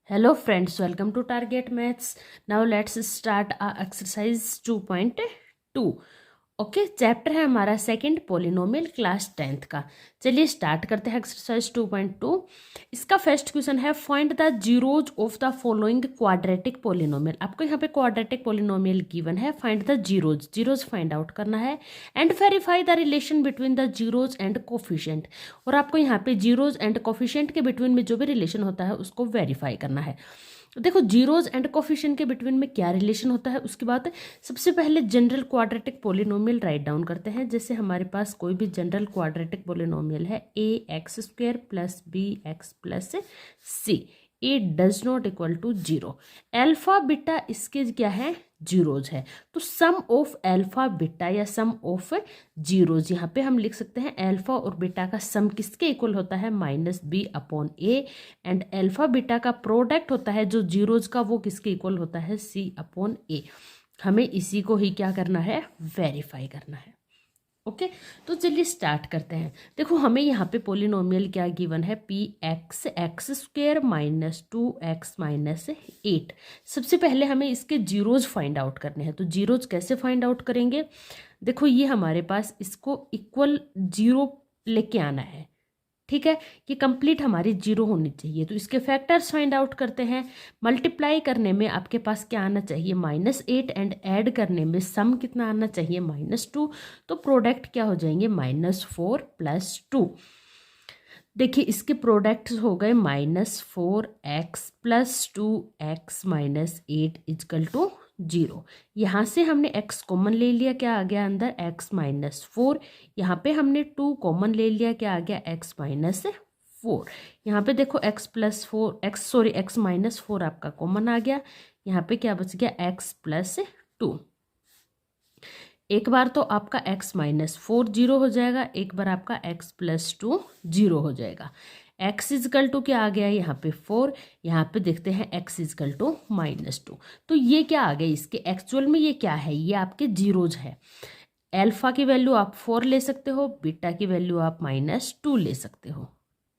Hello friends, welcome to Target Maths. Now let's start our exercise 2.2. Okay, chapter है हमारा second polynomial class 10th का। चलिए start करते हैं एक्सरसाइज 2.2। इसका फर्स्ट क्वेश्चन है find the zeros of the following quadratic polynomial. आपको यहाँ पे क्वाड्रेटिक पोलिनोमियल गिवन है, find the zeros find out करना है and verify the relation between the zeros and coefficient. और आपको यहाँ पे जीरोज एंड कोफिशिएंट के बिटवीन में जो भी रिलेशन होता है उसको वेरीफाई करना है। देखो जीरोज एंड कोफिशिएंट के बिटवीन में क्या रिलेशन होता है उसकी बात है। सबसे पहले general quadratic polynomial write down करते हैं। जैसे हमारे पास कोई भी जनरल क्वाड्रेटिक पोलिनोमियल है a(x² + bx + c, a does not equal to 0। Alpha beta इसके क्या है, जीरोज है। तो सम ऑफ अल्फा बीटा या सम ऑफ जीरोज, यहाँ पे हम लिख सकते हैं अल्फा और बीटा का सम किसके इक्वल होता है, -b/a। एंड अल्फा बीटा का प्रोडक्ट होता है जो जीरोज का, वो किसके इक्वल होता है, c/a। हमें इसी को ही क्या करना है, वेरीफाई करना है। ओके, तो चलिए स्टार्ट करते हैं। देखो हमें यहाँ पे पोलिनोमियल क्या गिवन है, px (x² - 2x - 8। सबसे पहले हमें इसके जीरोज फाइंड आउट करने हैं। तो जीरोज कैसे फाइंड आउट करेंगे, देखो ये हमारे पास इसको इक्वल 0 लेके आना है, ठीक है। ये कंप्लीट हमारी 0 होनी चाहिए। तो इसके फैक्टर्स फाइंड आउट करते हैं। मल्टीप्लाई करने में आपके पास क्या आना चाहिए, -8 एंड ऐड करने में सम कितना आना चाहिए, -2। तो प्रोडक्ट क्या हो जाएंगे, -4 + 2। देखिए इसके प्रोडक्ट्स हो गए -4x + 2x - 8 = 0। यहाँ से हमने x कॉमन ले लिया, क्या आ गया अंदर, x - 4। यहाँ पे हमने 2 कॉमन ले लिया, क्या आ गया, x - 4। यहाँ पे देखो x - 4 आपका कॉमन आ गया। यहाँ पे क्या बच गया, x + 2। एक बार तो आपका x - 4 0 हो जाएगा, एक बार आपका x + 2 0 हो जाएगा। x = क्या आ गया यहाँ पे 4, यहाँ पे देखते हैं x = -2। तो ये क्या आ गया, इसके एक्चुअल में ये क्या है, ये आपके जीरोज है। अल्फा की वैल्यू आप 4 ले सकते हो, बीटा की वैल्यू आप -2 ले सकते हो,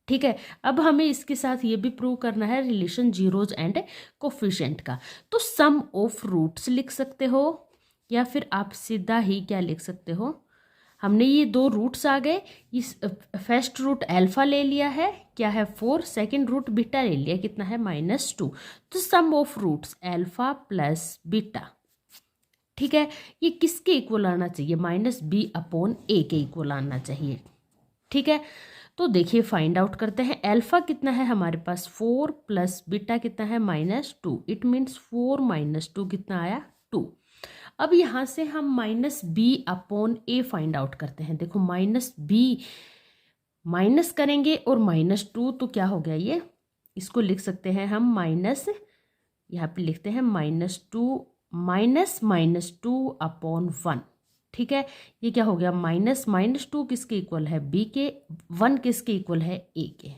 ठीक है। अब हमें इसके साथ ये भी प्रूव करना है रिलेशन जीरोज एंड कोफिशिएंट का। तो सम ऑफ रूट्स लिख सकते हो, या फिर आप सीधा ही क्या लिख सकते हो, हमने ये 2 रूट्स आ गए। इस फर्स्ट रूट अल्फा ले लिया है, क्या है 4, सेकंड रूट बीटा ले लिया, कितना है, -2। तो sum of roots alpha + beta, ठीक है, ये किसके इक्वल आना चाहिए, -b/a के इक्वल आना चाहिए, ठीक है। तो देखिए फाइंड आउट करते हैं। अल्फा कितना है हमारे पास 4 + बीटा कितना है -2। इट मीन्स 4 - 2 कितना आया, 2। अब यहाँ से हम -b/a फाइंड आउट करते हैं। देखो -b माइनस करेंगे और -2 तो क्या हो गया, ये इसको लिख सकते हैं हम माइनस, यहाँ पे लिखते हैं -2/1, ठीक है। ये क्या हो गया, -2 किसके इक्वल है, b के, 1 किसके इक्वल है, a के।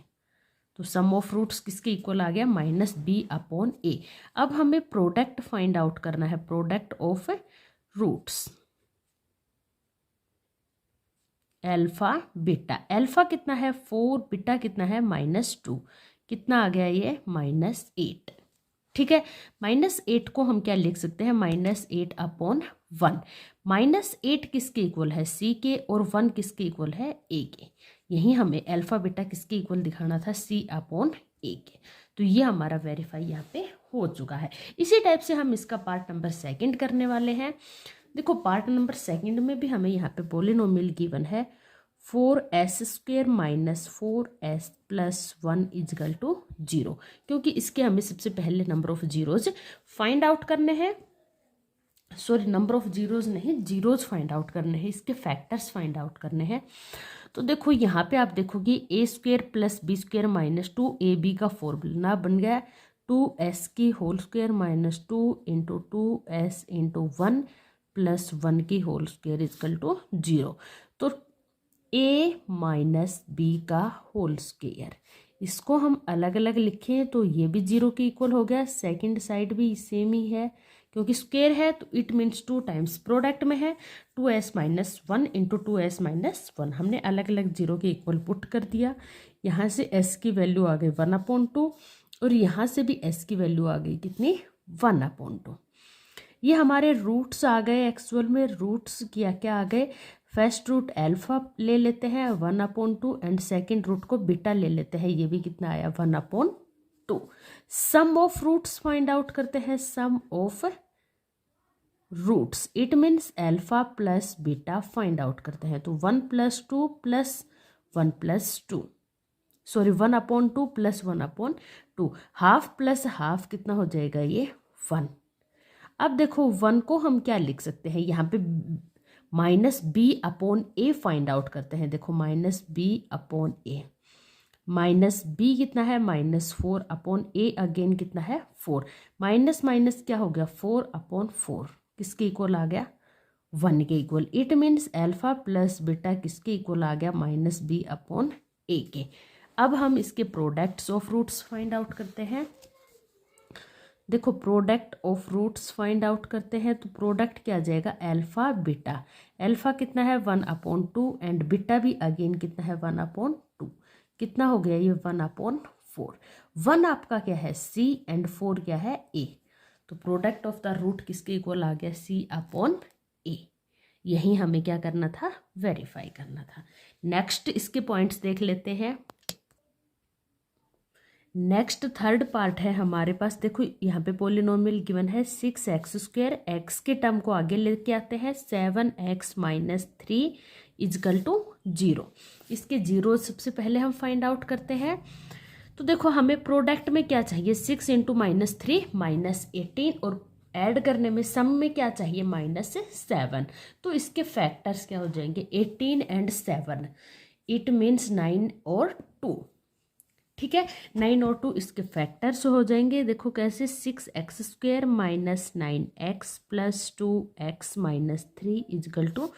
तो सम ऑफ रूट्स किसके इक्वल आ गया, -b/a। अब हमें प्रोडक्ट फाइंड आउट करना है, product of roots alpha beta. Alpha कितना है 4, बीटा कितना है -2, कितना आ गया ये, -8, ठीक है। -8 को हम क्या लिख सकते हैं, -8/1। -8 किसके इक्वल है, c के, और 1 किसके इक्वल है, a के। यही हमें अल्फा बीटा किसके इक्वल दिखाना था, c/a के। तो ये हमारा वेरीफाई यहाँ पे हो चुका है। इसी टाइप से हम इसका पार्ट नंबर 2 करने वाले हैं। देखो पार्ट नंबर 2 में भी हमें यहाँ पे पोलिनोमियल गिवन है 4s² - 4s + 1 = 0, क्योंकि इसके हमें सबसे पहले number of zeros find out करने हैं, सॉरी नंबर ऑफ जीरोज नहीं, जीरोज फाइंड आउट करने हैं, इसके फैक्टर्स फाइंड आउट करने हैं। तो देखो यहाँ पे आप देखोगे a² + b² - 2ab का फॉर्मूला बन गया 2s² - 2 × 2s × 1 + 1 की होल स्क्वायर = 0। तो a - b का होल स्क्वायर, इसको हम अलग अलग लिखें तो ये भी 0 के इक्वल हो गया, सेकंड साइड भी सेम ही है, क्योंकि स्क्वायर है तो इट मीन्स 2 टाइम्स प्रोडक्ट में है, 2s - 1 × 2s - 1 हमने अलग अलग 0 के इक्वल पुट कर दिया। यहाँ से s की वैल्यू आ गई 1/2, और यहाँ से भी s की वैल्यू आ गई कितनी 1/2। ये हमारे रूट्स आ गए। एक्चुअल में रूट्स क्या क्या आ गए, फर्स्ट रूट अल्फा ले लेते हैं 1/2 एंड सेकेंड रूट को बीटा ले लेते हैं, ये भी कितना आया 1/2। Sum of roots find out करते हैं, sum of roots it means alpha plus beta find out करते हैं। तो 1 + 2 + 1 + 2 सॉरी 1/2 + 1/2 हाफ प्लस हाफ कितना हो जाएगा ये 1। अब देखो 1 को हम क्या लिख सकते हैं, यहाँ पे -b/a फाइंड आउट करते हैं। देखो -b/a माइनस b कितना है -4/a अगेन कितना है 4, माइनस माइनस क्या हो गया 4/4 किसके इक्वल आ गया 1 के equal. It means alpha plus beta किसके इक्वल आ गया -b/a के। अब हम इसके products of roots find out करते हैं। देखो product of roots find out करते हैं तो प्रोडक्ट क्या आ जाएगा अल्फा बीटा। अल्फा कितना है 1/2 एंड बीटा भी अगेन कितना है 1/2, कितना हो गया ये 1/4। 1 आपका क्या है c एंड 4 क्या है a, तो प्रोडक्ट ऑफ द रूट किसके इक्वल आ गया c/a। यही हमें क्या करना था वेरीफाई करना था। नेक्स्ट इसके पॉइंट्स देख लेते हैं। नेक्स्ट थर्ड पार्ट है हमारे पास। देखो यहाँ पे पोलिनोमियल गिवन है 6x², x के टर्म को आगे लेके आते हैं 7x - 3 = 0। इसके 0 सबसे पहले हम फाइंड आउट करते हैं। तो देखो हमें प्रोडक्ट में क्या चाहिए 6 × -3 -18 और ऐड करने में सम में क्या चाहिए -7। तो इसके फैक्टर्स क्या हो जाएंगे 18 एंड 7, इट मीन्स 9 और 2। ठीक है 9 और 2 इसके फैक्टर्स हो जाएंगे। देखो कैसे 6x² - 9x + 2x - 3 =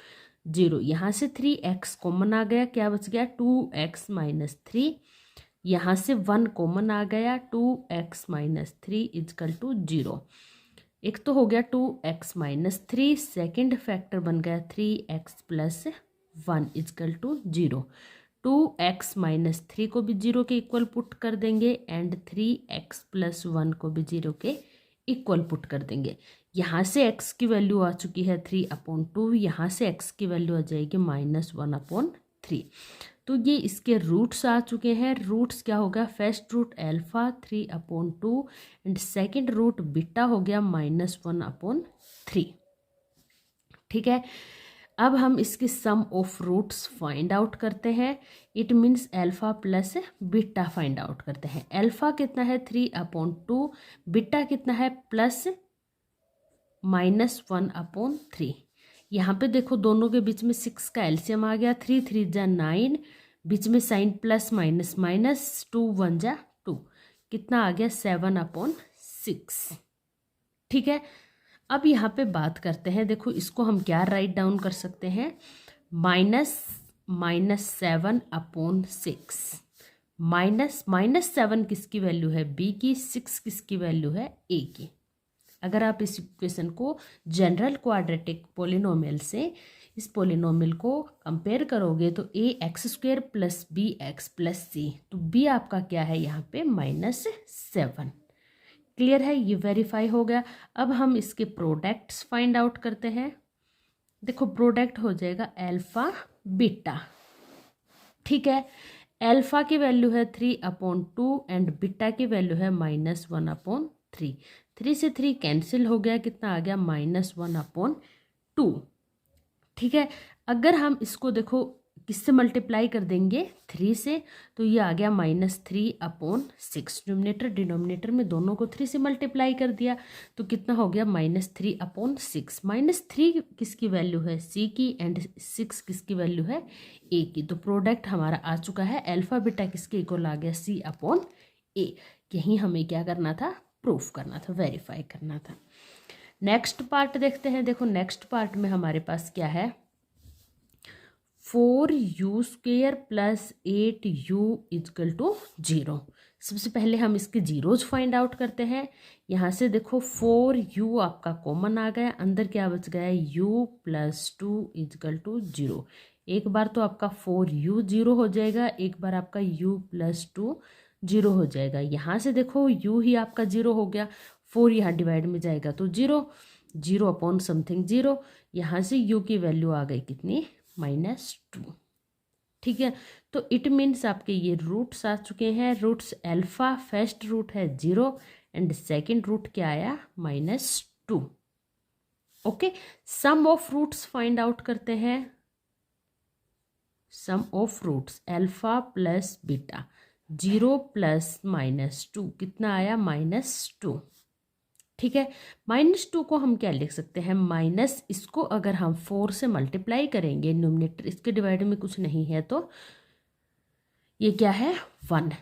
0। यहाँ से 3x कॉमन आ गया, क्या बच गया 2x - 3। यहाँ से 1 कॉमन आ गया 2x - 3 = 0। एक तो हो गया 2x - 3, सेकेंड फैक्टर बन गया 3x + 1 = 0। 2x - 3 को भी 0 के इक्वल पुट कर देंगे एंड 3x + 1 को भी 0 के इक्वल पुट कर देंगे। यहाँ से x की वैल्यू आ चुकी है 3/2, यहाँ से x की वैल्यू आ जाएगी -1/3। तो ये इसके रूट्स आ चुके हैं। रूट्स क्या होगा first root alpha 3/2 and second root beta हो गया -1/3। ठीक है अब हम इसके sum of roots find out करते हैं। It means alpha plus beta find out करते हैं। अल्फा कितना है 3/2, बीटा कितना है +(-1/3). यहाँ पे देखो दोनों के बीच में 6 का एलसीएम आ गया, 3 3 जा 9, बीच में साइन प्लस माइनस माइनस, 2 1 जा 2, कितना आ गया 7/6। ठीक है अब यहाँ पे बात करते हैं। देखो इसको हम क्या राइट डाउन कर सकते हैं -7/6। -7 किसकी वैल्यू है b की, 6 किसकी वैल्यू है a की। अगर आप इस इक्वेशन को जनरल क्वाड्रेटिक पोलिनोमियल से इस पोलिनोमियल को कंपेयर करोगे तो ax² + bx + c, तो b आपका क्या है यहाँ पे -7। क्लियर है, ये वेरीफाई हो गया। अब हम इसके प्रोडक्ट्स फाइंड आउट करते हैं। देखो प्रोडक्ट हो जाएगा अल्फा बीटा। ठीक है अल्फा की वैल्यू है 3/2 एंड बीटा की वैल्यू है -1/3। 3 से 3 कैंसिल हो गया, कितना आ गया -1/2। ठीक है अगर हम इसको देखो किससे मल्टीप्लाई कर देंगे 3 से, तो ये आ गया -3/6। न्यूमरेटर डिनोमिनेटर में दोनों को 3 से मल्टीप्लाई कर दिया तो कितना हो गया -3/6। -3 किसकी वैल्यू है c की एंड 6 किसकी वैल्यू है a की। तो प्रोडक्ट हमारा आ चुका है अल्फा बीटा किसके इक्वल आ गया c/a। यही हमें क्या करना था प्रूफ करना था, वेरीफाई करना था। नेक्स्ट पार्ट देखते हैं। देखो नेक्स्ट पार्ट में हमारे पास क्या है 4u² + 8u = 0। सबसे पहले हम इसके जीरोज फाइंड आउट करते हैं। यहाँ से देखो 4u आपका कॉमन आ गया, अंदर क्या बच गया u + 2 = 0। एक बार तो आपका 4u 0 हो जाएगा, एक बार आपका u + 2 जीरो हो जाएगा। यहाँ से देखो u ही आपका जीरो हो गया, 4 यहाँ डिवाइड में जाएगा तो zero, zero upon something zero. यहाँ से u की वैल्यू आ गई कितनी, -2। ठीक है, तो इट मीन्स आपके ये रूट्स आ चुके हैं। रूट्स अल्फा फर्स्ट रूट है 0 एंड सेकेंड रूट क्या आया, -2। Okay, sum of roots find out करते हैं। Sum of roots alpha plus beta, 0 plus -2 कितना आया, -2। ठीक है, -2 को हम क्या लिख सकते हैं, माइनस, इसको अगर हम 4 से मल्टीप्लाई करेंगे, न्यूमरेटर इसके डिवाइड में कुछ नहीं है तो ये क्या है, 1।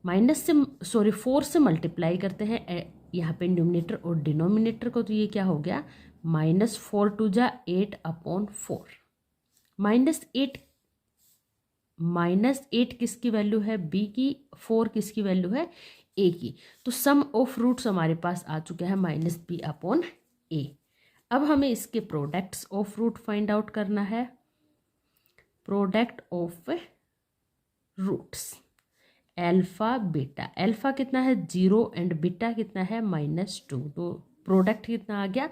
माइनस से सॉरी 4 से मल्टीप्लाई करते हैं यहाँ पे न्यूमरेटर और डिनोमिनेटर को, तो ये क्या हो गया, -4 2 जा 8/4। -8 किसकी वैल्यू है, b की, 4 किसकी वैल्यू है, a की। तो सम ऑफ रूट्स हमारे पास आ चुका है -b/a। अब हमें इसके products of root find out करना है। Product of roots alpha beta, alpha कितना है 0 एंड बीटा कितना है -2, तो प्रोडक्ट कितना आ गया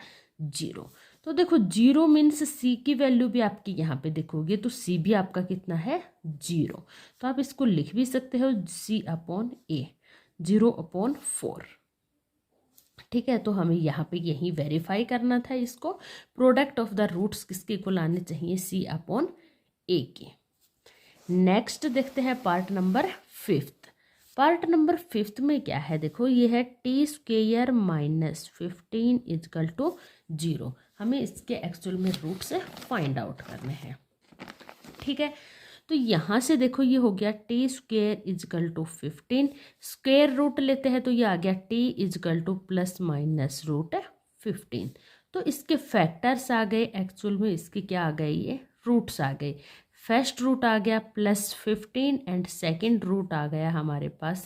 0। तो देखो 0 मीन्स c की वैल्यू भी आपकी यहाँ पे देखोगे तो c भी आपका कितना है 0, तो आप इसको लिख भी सकते हो c/a, 0/4। ठीक है, तो हमें यहाँ पे यही वेरीफाई करना था इसको। प्रोडक्ट ऑफ द रूट्स किसके को लाने चाहिए, c/a के। नेक्स्ट देखते हैं पार्ट नंबर 5। पार्ट नंबर 5 में क्या है, देखो ये है t² -15 = 0। हमें इसके एक्चुअल में रूट से फाइंड आउट करने हैं। ठीक है, तो यहाँ से देखो ये हो गया t² = 15, स्क्वायर रूट लेते हैं तो ये आ गया t ± √15। तो इसके फैक्टर्स आ गए, एक्चुअल में इसके क्या आ गए, ये रूट्स आ गए। फर्स्ट रूट आ गया +15 एंड सेकेंड रूट आ गया हमारे पास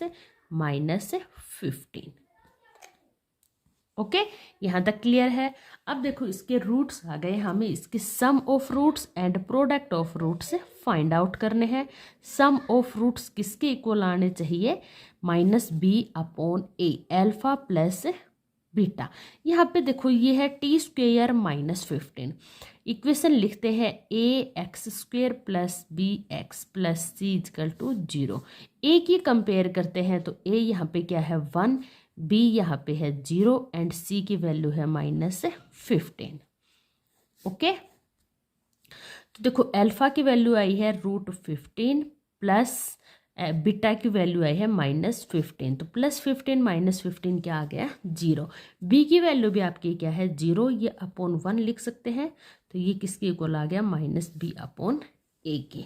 -15। ओके, यहाँ तक क्लियर है। अब देखो इसके रूट्स आ गए, हमें इसके sum of roots and product of roots find out करने हैं। सम ऑफ रूट्स किसके इक्वल आने चाहिए, -b/a, अल्फा प्लस बीटा। यहाँ पे देखो ये है t² -15। इक्वेशन लिखते हैं ax² + bx + c = 0। a की कंपेयर करते हैं तो a यहाँ पे क्या है 1, b यहाँ पे है 0 एंड c की वैल्यू है -15। ओके, तो देखो अल्फा की वैल्यू आई है √15 प्लस बीटा की वैल्यू आई है -15, तो +15 -15 क्या आ गया 0। b की वैल्यू भी आपकी क्या है 0, ये /1 लिख सकते हैं, तो ये किसके इक्वल आ गया -b/a के।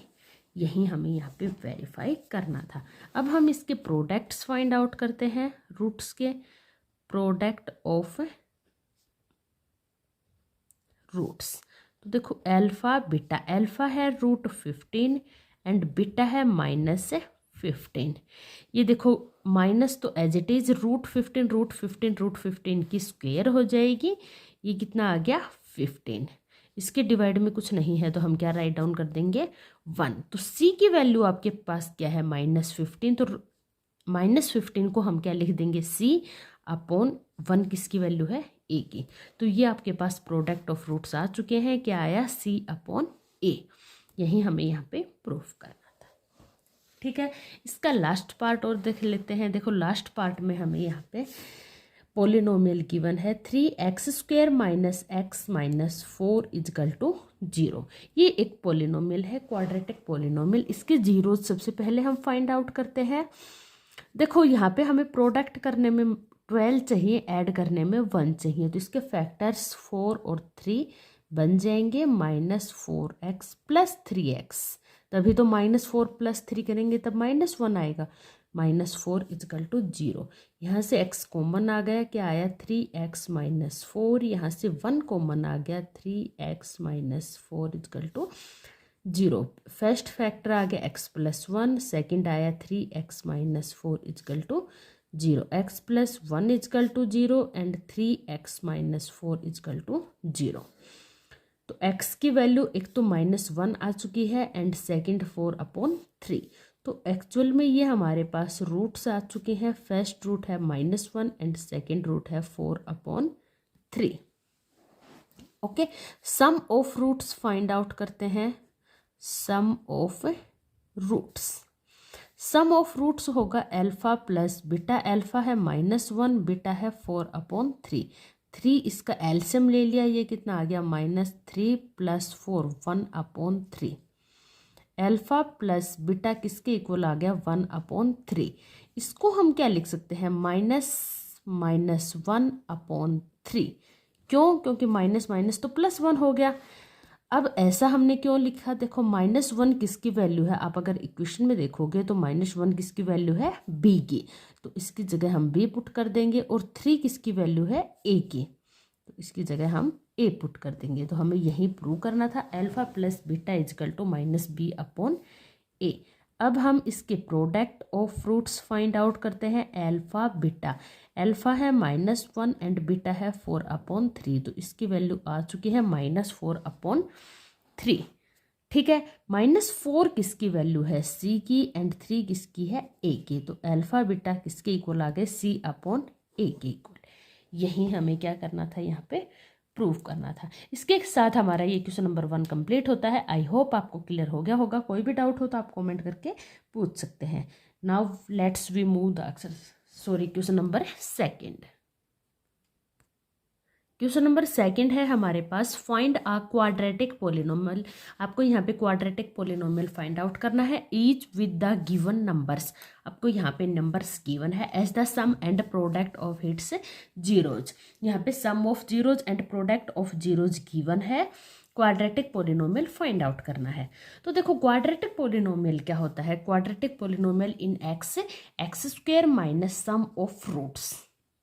यही हमें यहाँ पे वेरीफाई करना था। अब हम इसके प्रोडक्ट्स फाइंड आउट करते हैं, रूट्स के प्रोडक्ट ऑफ रूट्स। तो देखो अल्फा बीटा, अल्फा है √15 एंड बीटा है -15। ये देखो माइनस तो एज इट इज √15 की स्क्वायर हो जाएगी, ये कितना आ गया 15। इसके डिवाइड में कुछ नहीं है तो हम क्या राइट डाउन कर देंगे 1। तो c की वैल्यू आपके पास क्या है -15, तो -15 को हम क्या लिख देंगे c/1 किसकी वैल्यू है a की। तो ये आपके पास प्रोडक्ट ऑफ रूट्स आ चुके हैं, क्या आया c/a। यही हमें यहाँ पे प्रूफ करना था। ठीक है, इसका लास्ट पार्ट और देख लेते हैं। देखो लास्ट पार्ट में हमें यहाँ पे पोलिनोमियल गिवन है 3x² - x - 4 = 0। ये एक पोलिनोमियल है, क्वाड्रेटिक पोलिनोमियल। इसके जीरो सबसे पहले हम फाइंड आउट करते हैं। देखो यहाँ पे हमें प्रोडक्ट करने में 12 चाहिए, ऐड करने में 1 चाहिए, तो इसके फैक्टर्स 4 और 3 बन जाएंगे -4x + 3x। तभी तो -4 + 3 करेंगे तब -1 आएगा, -4 = 0। यहाँ से x कॉमन आ गया, क्या आया 3x - 4। यहाँ से 1 कॉमन आ गया 3x - 4 = 0। फर्स्ट फैक्टर आ गया x + 1, सेकेंड आया 3x - 4 = 0, x + 1 = 0 एंड 3x - 4 = 0। तो x की वैल्यू एक तो -1 आ चुकी है एंड सेकेंड 4/3, तो एक्चुअल में ये हमारे पास रूट्स आ चुके हैं। फर्स्ट रूट है -1 एंड सेकेंड रूट है 4/3। Okay, sum of roots find out करते हैं। Sum of roots, sum of roots होगा अल्फा प्लस बीटा। अल्फा है -1, बीटा है 4/3। 3 इसका एलसीएम ले लिया, ये कितना आ गया -3 + 4 1/3। अल्फा प्लस बीटा किसके इक्वल आ गया 1/3। इसको हम क्या लिख सकते हैं -1/3। क्यों? क्योंकि माइनस माइनस तो +1 हो गया। अब ऐसा हमने क्यों लिखा? देखो -1 किसकी वैल्यू है? आप अगर इक्वेशन में देखोगे तो -1 किसकी वैल्यू है? b की, तो इसकी जगह हम b पुट कर देंगे। और 3 किसकी वैल्यू है? a की, तो इसकी जगह हम a पुट कर देंगे। तो हमें यही प्रूव करना था, alpha plus beta is equal to -b/a। अब हम इसके product of roots find out करते हैं। अल्फा बीटा, अल्फा है -1 एंड बीटा है 4/3, तो इसकी वैल्यू आ चुकी है -4/3। ठीक है, -4 किसकी वैल्यू है? c की, एंड 3 किसकी है? a की। तो अल्फा बीटा किसके इक्वल आ गए? c/a के इक्वल। यही हमें क्या करना था? यहाँ पे प्रूव करना था। इसके साथ हमारा ये क्वेश्चन नंबर 1 कंप्लीट होता है। आई होप आपको क्लियर हो गया होगा। कोई भी डाउट हो तो आप कमेंट करके पूछ सकते हैं। Now let's we move the question number 2। Question number 2 है हमारे पास, फाइंड अ क्वाड्रेटिक पोलिनोमियल। आपको यहाँ पे क्वाड्रेटिक पोलिनोमियल फाइंड आउट करना है, each with the given numbers. आपको यहाँ पे नंबर्स गिवन है as the sum and product of its zeros. यहाँ पे sum of zeros and product of zeros given है। क्वाड्रेटिक पोलिनोमियल फाइंड आउट करना है। तो देखो क्वाड्रेटिक पोलिनोमियल क्या होता है? Quadratic polynomial in x² minus sum of roots,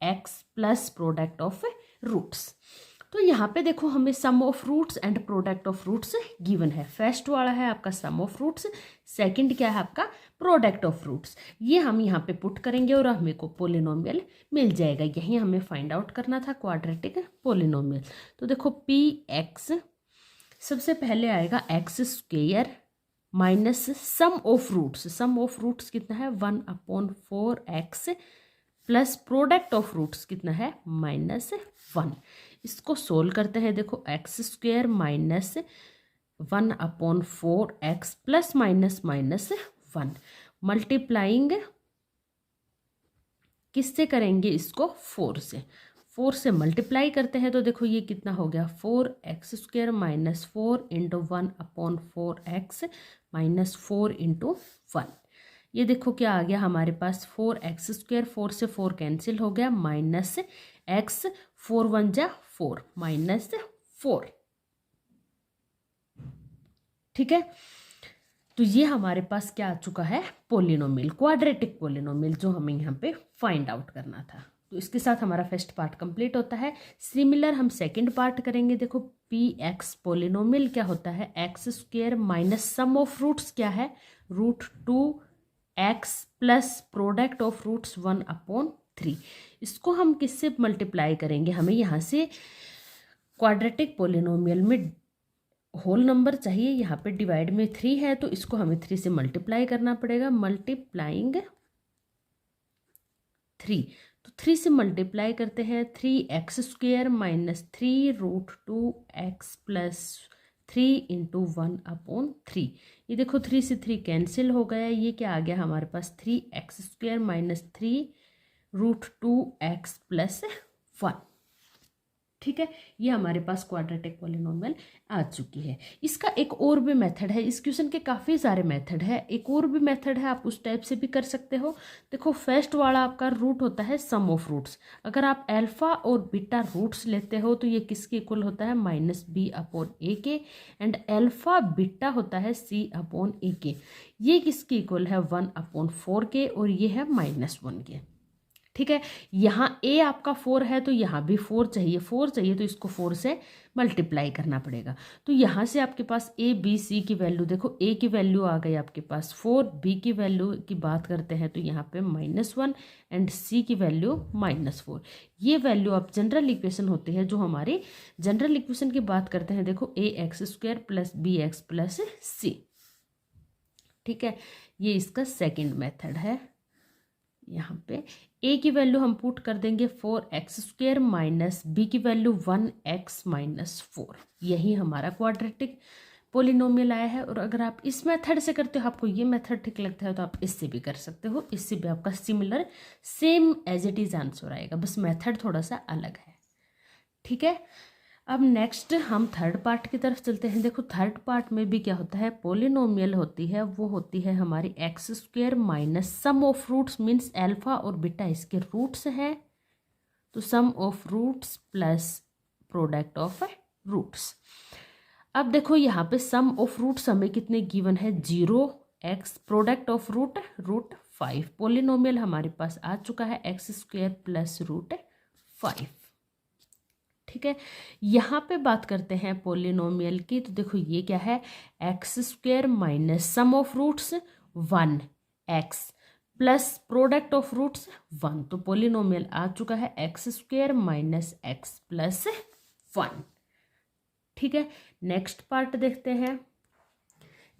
x plus product of roots. तो यहाँ पे देखो हमें sum of roots and product of roots given है। फर्स्ट वाला है आपका सम ऑफ रूट्स, सेकंड क्या है आपका? Product of roots. ये हम यहाँ पे पुट करेंगे और हमें को पोलिनोमियल मिल जाएगा। यही हमें फाइंड आउट करना था, क्वाड्रेटिक पोलिनोमियल। तो देखो px, सबसे पहले आएगा x² minus sum of roots. Sum of roots कितना है? 1/4x plus product of roots कितना है? -1। इसको सोल्व करते हैं। देखो x² minus 1/4x plus -1 multiplying किससे करेंगे? इसको 4 से। 4 से मल्टीप्लाई करते हैं तो देखो ये कितना हो गया? 4x² minus 4 into 1/4x minus 4 into 1। ये देखो क्या आ गया हमारे पास? 4x², 4 से 4 कैंसिल हो गया, माइनस x, 4 1 जा 4, -4। ठीक है, तो ये हमारे पास क्या आ चुका है? पोलिनोमियल, क्वाड्रेटिक पोलिनोमियल, जो हमें यहाँ पे फाइंड आउट करना था। तो इसके साथ हमारा फर्स्ट पार्ट कंप्लीट होता है। सिमिलर हम सेकंड पार्ट करेंगे। देखो px पोलिनोमियल क्या होता है? x² minus sum of roots क्या है? √2x plus product of roots 1/3। इसको हम किससे मल्टीप्लाई करेंगे? हमें यहाँ से क्वाड्रेटिक पोलिनोमियल में होल नंबर चाहिए। यहाँ पे डिवाइड में 3 है तो इसको हमें 3 से मल्टीप्लाई करना पड़ेगा। मल्टीप्लाइंग 3, तो 3 से मल्टीप्लाई करते हैं। 3x² minus 3√2x plus 3 into 1/3। ये देखो 3 से 3 कैंसिल हो गया। ये क्या आ गया हमारे पास? 3x² minus 3√2x plus 1। ठीक है, ये हमारे पास क्वाड्रेटिक पॉलिनोमियल आ चुकी है। इसका एक और भी मेथड है। इस क्वेश्चन के काफ़ी सारे मेथड है। एक और भी मेथड है, आप उस टाइप से भी कर सकते हो। देखो फर्स्ट वाला आपका रूट होता है सम ऑफ रूट्स। अगर आप अल्फा और बीटा रूट्स लेते हो तो ये किसके इक्वल होता है? -b/a के। एंड अल्फा बीटा होता है c/a के। ये किसके इक्वल है? 1/4 के, और ये है -1 के। ठीक है, यहाँ a आपका 4 है तो यहाँ भी 4 चाहिए। 4 चाहिए तो इसको 4 से मल्टीप्लाई करना पड़ेगा। तो यहाँ से आपके पास a b c की वैल्यू, देखो a की वैल्यू आ गई आपके पास 4, b की वैल्यू की बात करते हैं तो यहाँ पे -1 एंड c की वैल्यू -4। ये वैल्यू अब जनरल इक्वेशन होती है। जो हमारी जनरल इक्वेशन की बात करते हैं, देखो ax² plus bx plus c। ठीक है, ये इसका सेकंड मेथड है। यहाँ पे a की वैल्यू हम पुट कर देंगे 4x² माइनस b की वैल्यू 1x माइनस 4। यही हमारा क्वाड्रेटिक पोलिनोमियल आया है। और अगर आप इस मेथड से करते हो, आपको ये मेथड ठीक लगता है, तो आप इससे भी कर सकते हो। इससे भी आपका similar same as it is answer आएगा, बस मेथड थोड़ा सा अलग है। ठीक है, अब नेक्स्ट हम थर्ड पार्ट की तरफ चलते हैं। देखो थर्ड पार्ट में भी क्या होता है, पोलिनोमियल होती है, वो होती है हमारी x² minus sum of roots, means alpha और बीटा इसके रूट्स हैं, तो sum of roots plus product of roots. अब देखो यहाँ पे सम ऑफ रूट्स हमें कितने गिवन है, 0x, product of root 5। Polynomial हमारे पास आ चुका है x² प्लस √5। ठीक है, यहाँ पे बात करते हैं पोलिनोमियल की। तो देखो ये क्या है, x² minus sum of roots 1x plus product of roots 1। तो पोलिनोमियल आ चुका है x² माइनस x प्लस 1। ठीक है, नेक्स्ट पार्ट देखते हैं।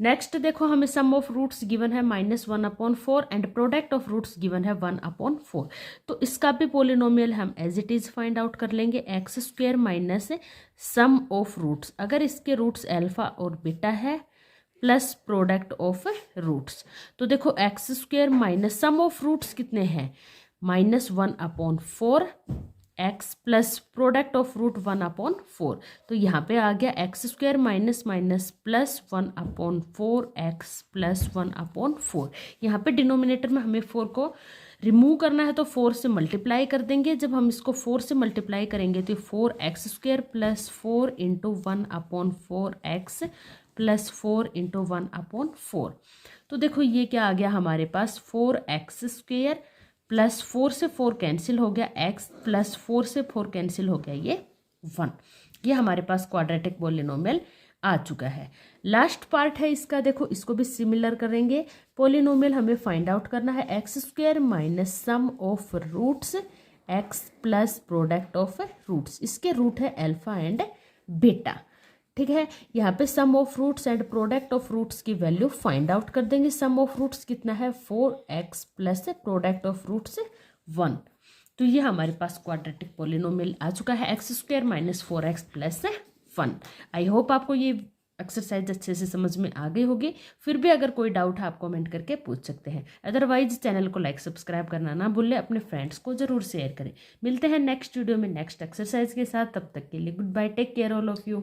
नेक्स्ट देखो हमें सम ऑफ रूट्स गिवन है -1/4 and product of roots given है 1/4। तो इसका भी पोलिनोमियल हम as it is find out कर लेंगे। x² minus sum of roots, अगर इसके रूट्स अल्फा और बीटा है, प्लस प्रोडक्ट ऑफ रूट्स। तो देखो x² minus sum of roots कितने हैं, -1/4 x plus product of root 1/4। तो यहाँ पे आ गया x² minus minus plus 1/4 x plus 1/4। यहाँ पे डिनोमिनेटर में हमें 4 को रिमूव करना है, तो 4 से मल्टीप्लाई कर देंगे। जब हम इसको 4 से मल्टीप्लाई करेंगे तो 4x² plus 4 into 1/4 x plus 4 into 1/4। तो देखो ये क्या आ गया हमारे पास, 4x² प्लस 4 से 4 कैंसिल हो गया, x प्लस 4 से 4 कैंसिल हो गया, ये 1। ये हमारे पास क्वाड्रेटिक पोलिनोमियल आ चुका है। लास्ट पार्ट है इसका, देखो इसको भी सिमिलर करेंगे। पोलिनोमियल हमें फाइंड आउट करना है x² minus sum of roots x plus product of roots. इसके रूट है अल्फा एंड बीटा। ठीक है, यहाँ पे sum of roots and product of roots की वैल्यू फाइंड आउट कर देंगे। सम ऑफ रूट्स कितना है, 4x plus product of roots 1। तो ये हमारे पास क्वाड्रेटिक पोलिनोमियल आ चुका है x² minus 4x plus 1। I hope आपको ये एक्सरसाइज अच्छे से समझ में आ गई होगी। फिर भी अगर कोई डाउट है आप कमेंट करके पूछ सकते हैं। अदरवाइज चैनल को लाइक सब्सक्राइब करना ना भूलें, अपने फ्रेंड्स को जरूर शेयर करें। मिलते हैं नेक्स्ट वीडियो में नेक्स्ट एक्सरसाइज के साथ, तब तक के लिए goodbye, take care all of you.